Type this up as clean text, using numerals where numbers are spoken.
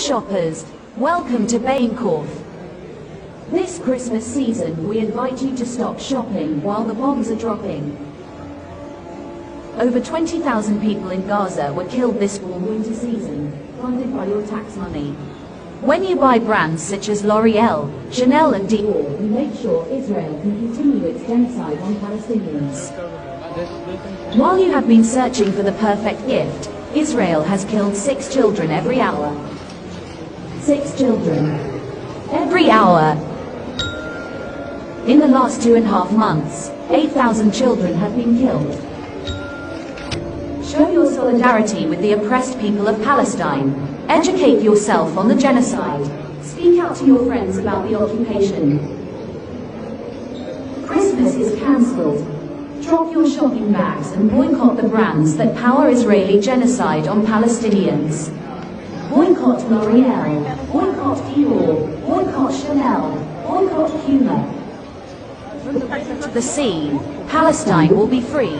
shoppers, welcome to Bainkorf. This Christmas season, we invite you to stop shopping while the bombs are dropping. Over 20,000 people in Gaza were killed this warm-winter season, funded by your tax money. When you buy brands such as L'Oreal, Chanel and Dior, you make sure Israel can continue its genocide on Palestinians. While you have been searching for the perfect gift, Israel has killed 6 children every hour. 6 children. Every hour. In the last 2.5 months, 8,000 children have been killed. Show your solidarity with the oppressed people of Palestine. Educate yourself on the genocide. Speak out to your friends about the occupation. Christmas is cancelled. Drop your shopping bags and boycott the brands that power Israeli genocide on Palestinians. Boycott L'Oreal, boycott Dior, boycott Chanel, boycott Puma. From the river to the sea, Palestine will be free.